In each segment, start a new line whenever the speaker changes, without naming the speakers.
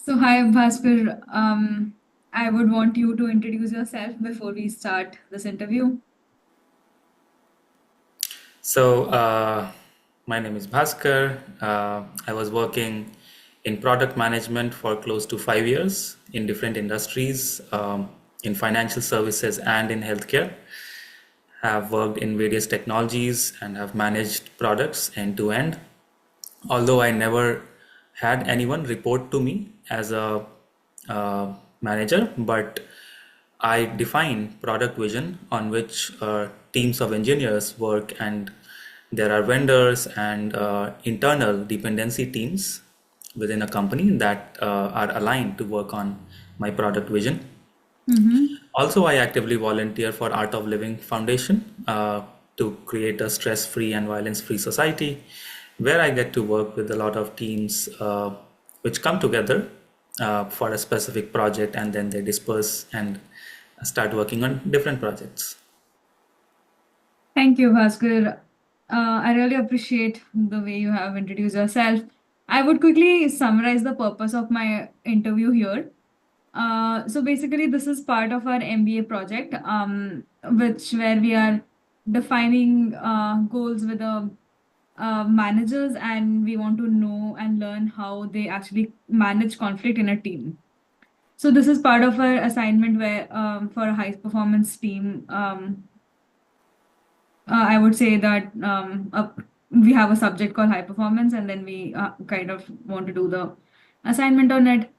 So, hi, Bhaskar. I would want you to introduce yourself before we start this interview.
So, my name is Bhaskar. I was working in product management for close to 5 years in different industries, in financial services and in healthcare. Have worked in various technologies and have managed products end to end. Although I never had anyone report to me as a manager, but I define product vision on which teams of engineers work, and there are vendors and internal dependency teams within a company that are aligned to work on my product vision.
Mm-hmm.
Also, I actively volunteer for Art of Living Foundation to create a stress-free and violence-free society, where I get to work with a lot of teams which come together for a specific project, and then they disperse and start working on different projects.
Thank you, Bhaskar. I really appreciate the way you have introduced yourself. I would quickly summarize the purpose of my interview here. So basically, this is part of our MBA project, which where we are defining goals with the managers, and we want to know and learn how they actually manage conflict in a team. So this is part of our assignment where for a high performance team, I would say that we have a subject called high performance, and then we kind of want to do the assignment on it.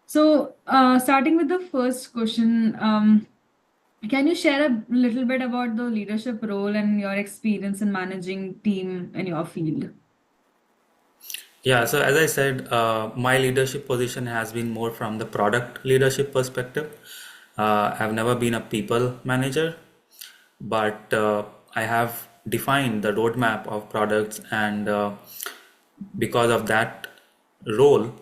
So starting with the first question, can you share a little bit about the leadership role and your experience in managing team in your field?
Yeah, so as I said, my leadership position has been more from the product leadership perspective. I've never been a people manager, but I have defined the roadmap of products, and because of that role,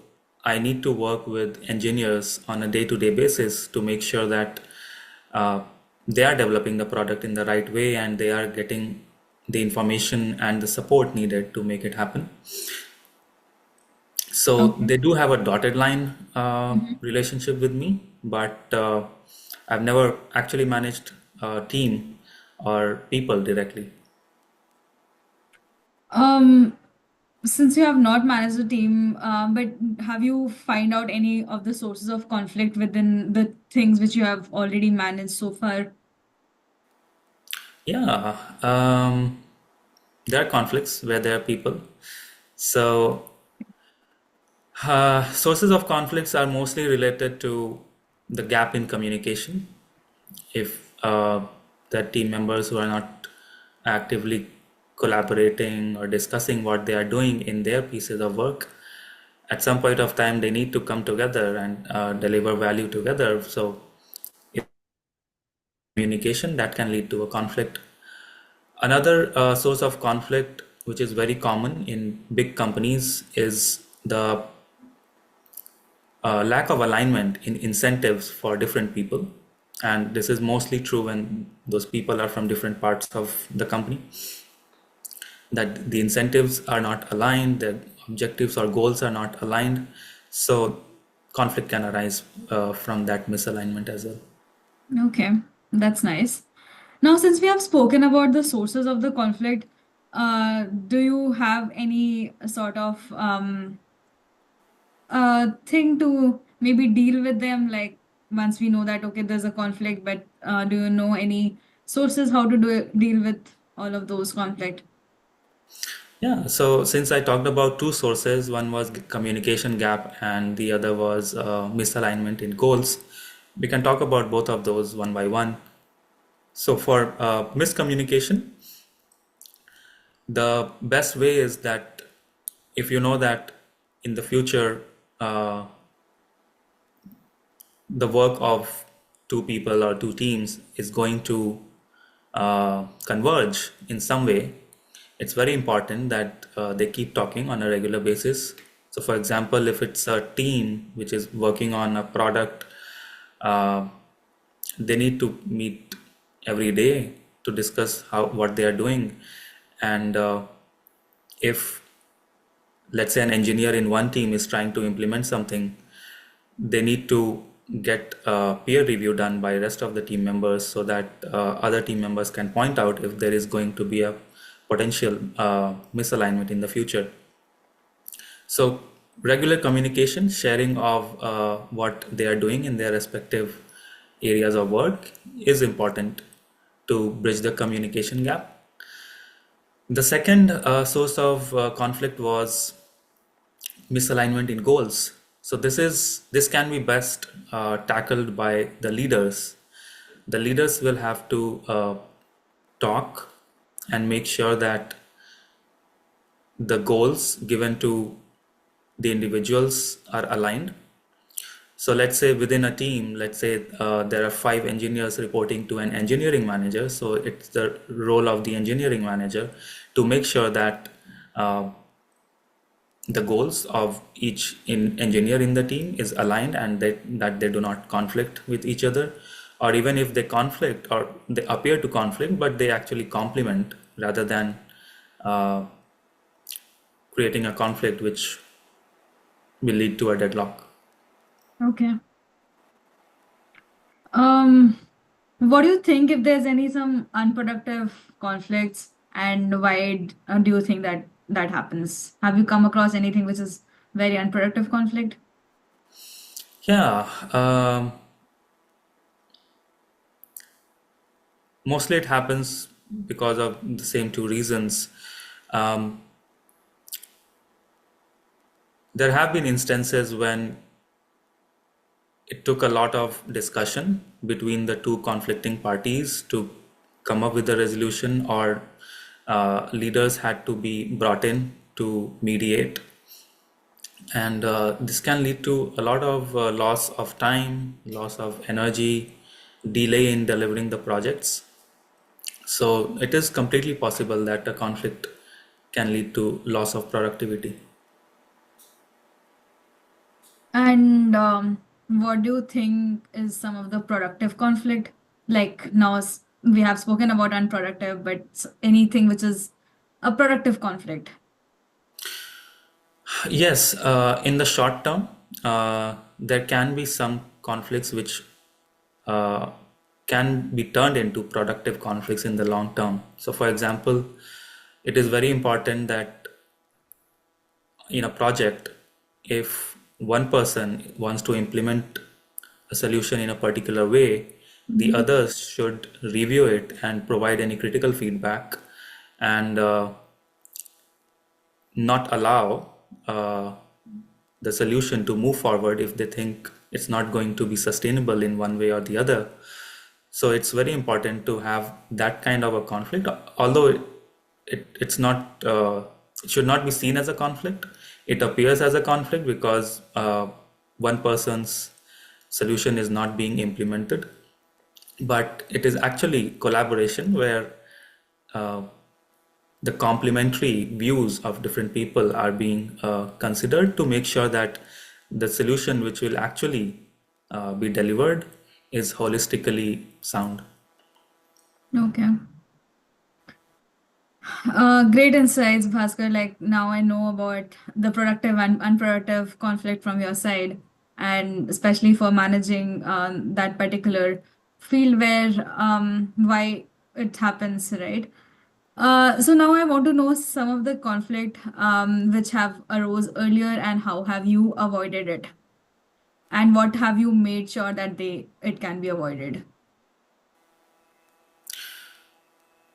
I need to work with engineers on a day-to-day basis to make sure that uh, they are developing the product in the right way and they are getting the information and the support needed to make it happen. So
Okay.
they do have a dotted line
Mhm.
relationship with me, but I've never actually managed a team or people directly.
Um, since you have not managed a team, but have you find out any of the sources of conflict within the things which you have already managed so far?
Yeah, there are conflicts where there are people. So sources of conflicts are mostly related to the gap in communication. If the team members who are not actively collaborating or discussing what they are doing in their pieces of work, at some point of time they need to come together and deliver value together. So if communication, that can lead to a conflict. Another source of conflict which is very common in big companies is the lack of alignment in incentives for different people, and this is mostly true when those people are from different parts of the company, that the incentives are not aligned, the objectives or goals are not aligned. So conflict can arise from that misalignment as well.
Okay, that's nice. Now, since we have spoken about the sources of the conflict, do you have any sort of thing to maybe deal with them? Like once we know that okay, there's a conflict, but do you know any sources how to deal with all of those conflict?
Yeah, so since I talked about two sources, one was communication gap and the other was misalignment in goals, we can talk about both of those one by one. So for miscommunication, the best way is that if you know that in the future uh, the work of two people or two teams is going to converge in some way, it's very important that they keep talking on a regular basis. So, for example, if it's a team which is working on a product, uh, they need to meet every day to discuss how what they are doing. And if, let's say, an engineer in one team is trying to implement something, they need to get a peer review done by rest of the team members so that other team members can point out if there is going to be a potential misalignment in the future. So regular communication, sharing of what they are doing in their respective areas of work is important to bridge the communication gap. The second source of conflict was misalignment in goals. So this can be best tackled by the leaders. The leaders will have to talk and make sure that the goals given to the individuals are aligned. So let's say within a team, let's say there are 5 engineers reporting to an engineering manager. So it's the role of the engineering manager to make sure that uh, the goals of each engineer in the team is aligned and that they do not conflict with each other, or even if they conflict or they appear to conflict, but they actually complement rather than uh, creating a conflict which will lead to a deadlock.
Okay. Um, what do you think if there's any some unproductive conflicts, and why do you think that that happens? Have you come across anything which is very unproductive conflict?
Yeah, mostly it happens because of the same two reasons. Um, there have been instances when it took a lot of discussion between the two conflicting parties to come up with a resolution, or leaders had to be brought in to mediate. And this can lead to a lot of loss of time, loss of energy, delay in delivering the projects. So it is completely possible that a conflict can lead to loss of productivity.
And what do you think is some of the productive conflict? Like now we have spoken about unproductive, but anything which is a productive conflict.
Yes, in the short term, there can be some conflicts which uh, can be turned into productive conflicts in the long term. So, for example, it is very important that in a project, if one person wants to implement a solution in a particular way, the
Mhm.
others should review it and provide any critical feedback, and not allow the solution to move forward if they think it's not going to be sustainable in one way or the other. So it's very important to have that kind of a conflict, although it's not, it should not be seen as a conflict. It appears as a conflict because one person's solution is not being implemented, but it is actually collaboration where uh, the complementary views of different people are being considered to make sure that the solution which will actually be delivered is holistically sound.
Okay. Great insights, Bhaskar. Like now I know about the productive and unproductive conflict from your side, and especially for managing that particular field where why it happens, right? So now I want to know some of the conflict which have arose earlier and how have you avoided it, and what have you made sure that it can be avoided.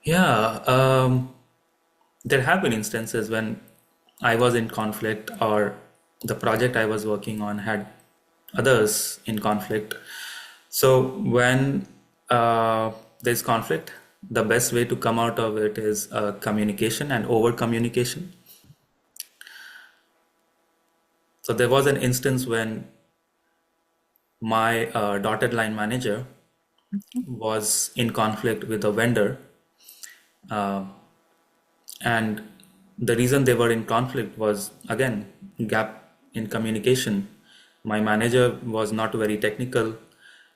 Yeah, there have been instances when I was in conflict, or the project I was working on had others in conflict. So when there's conflict, the best way to come out of it is communication and over communication. So there was an instance when my dotted line manager was in conflict with a vendor, uh, and the reason they were in conflict was again gap in communication. My manager was not very technical.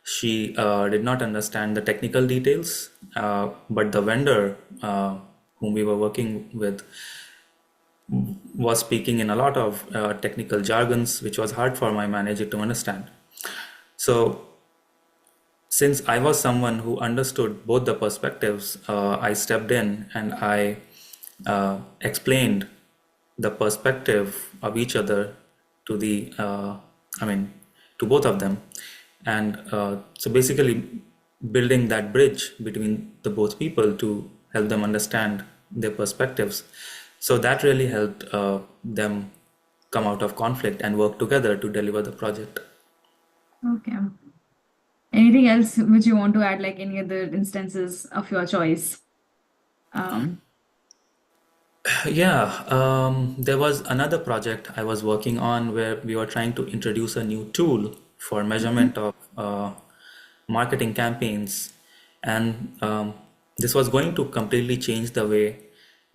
She did not understand the technical details, but the vendor whom we were working with was speaking in a lot of technical jargons, which was hard for my manager to understand. So since I was someone who understood both the perspectives, I stepped in and I explained the perspective of each other to I mean, to both of them. And so basically building that bridge between the both people to help them understand their perspectives. So that really helped them come out of conflict and work together to deliver the project.
Okay. Anything else which you want to add, like any other instances of your choice? Um,
Yeah, there was another project I was working on where we were trying to introduce a new tool for
mhm.
measurement of marketing campaigns, and this was going to completely change the way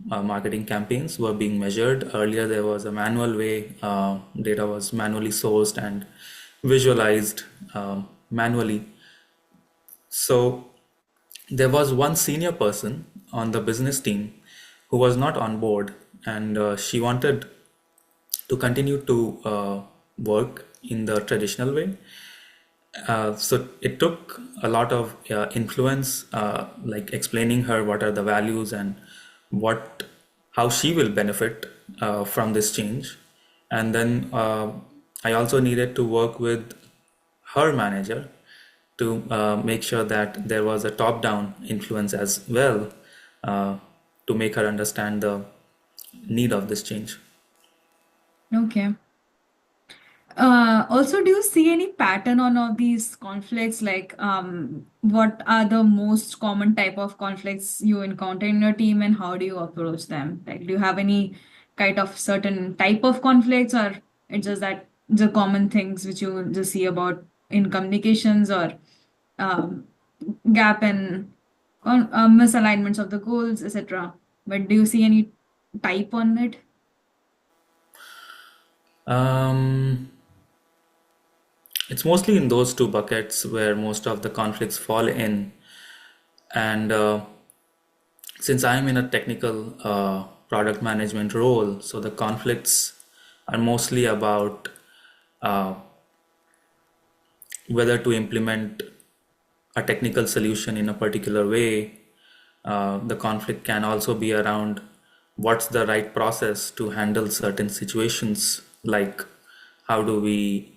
marketing campaigns were being measured. Earlier, there was a manual way, data was manually sourced and visualized manually. So there was one senior person on the business team who was not on board, and she wanted to continue to work in the traditional way. So it took a lot of influence, like explaining her what are the values and what how she will benefit from this change. And then I also needed to work with her manager to make sure that there was a top-down influence as well, uh, to make her understand the need of this change.
Okay. Also, do you see any pattern on all these conflicts? Like, what are the most common type of conflicts you encounter in your team, and how do you approach them? Like, do you have any kind of certain type of conflicts, or it's just that the common things which you just see about in communications or um, gap in misalignments of the goals, etc. But do you see any type on it?
Um, it's mostly in those two buckets where most of the conflicts fall in, and since I'm in a technical product management role, so the conflicts are mostly about uh, whether to implement a technical solution in a particular way. The conflict can also be around what's the right process to handle certain situations, like how do we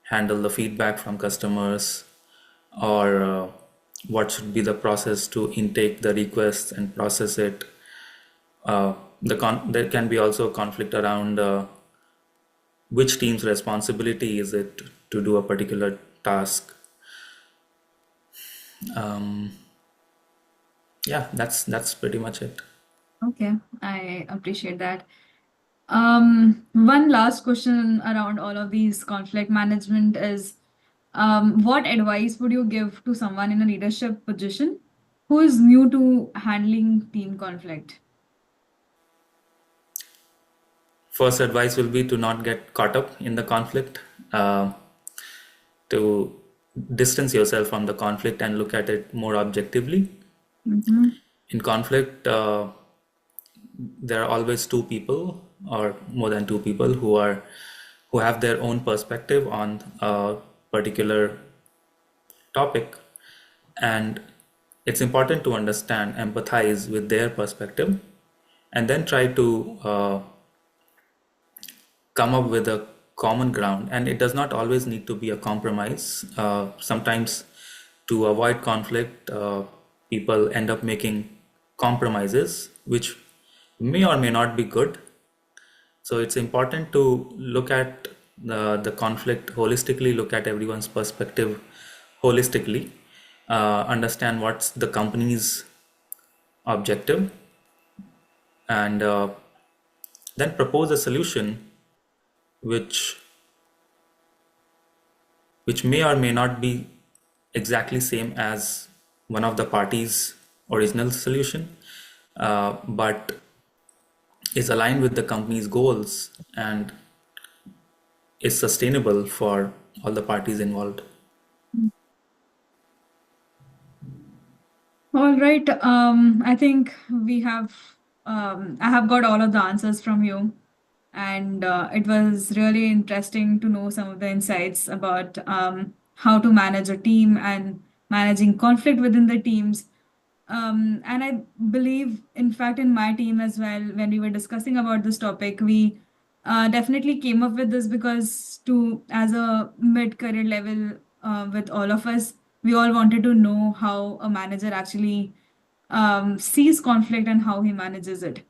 handle the feedback from customers, or what should be the process to intake the requests and process it. There can be also conflict around which team's responsibility is it to do a particular task. Yeah, that's pretty much it.
Okay, I appreciate that. One last question around all of these conflict management is, what advice would you give to someone in a leadership position who is new to handling team conflict?
First advice will be to not get caught up in the conflict, uh, to distance yourself from the conflict and look at it more objectively.
Mm-hmm.
In conflict, there are always two people or more than two people who have their own perspective on a particular topic, and it's important to understand, empathize with their perspective, and then try to come up with a common ground. And it does not always need to be a compromise. Sometimes to avoid conflict, people end up making compromises which may or may not be good. So it's important to look at the conflict holistically, look at everyone's perspective holistically, understand what's the company's objective, and then propose a solution which may or may not be exactly same as one of the parties' original solution, but is aligned with the company's goals and is sustainable for all the parties involved.
All right. I think I have got all of the answers from you. And it was really interesting to know some of the insights about how to manage a team and managing conflict within the teams. And I believe, in fact, in my team as well, when we were discussing about this topic, we definitely came up with this because, to as a mid-career level, with all of us, we all wanted to know how a manager actually sees conflict and how he manages it.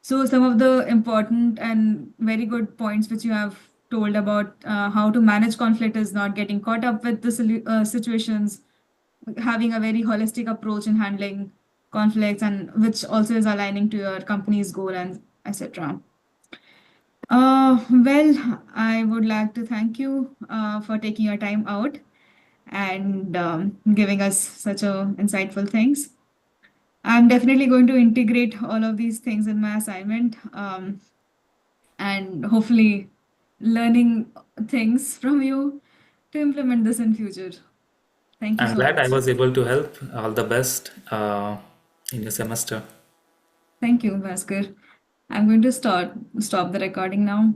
So, some of the important and very good points which you have told about how to manage conflict is not getting caught up with the situations, having a very holistic approach in handling conflicts, and which also is aligning to your company's goal and etc. Well, I would like to thank you for taking your time out and giving us such a insightful things. I'm definitely going to integrate all of these things in my assignment, and hopefully learning things from you to implement this in future. Thank you
I'm
so
glad I
much.
was able to help. All the best in your semester.
Thank you, Bhaskar. I'm going to stop the recording now.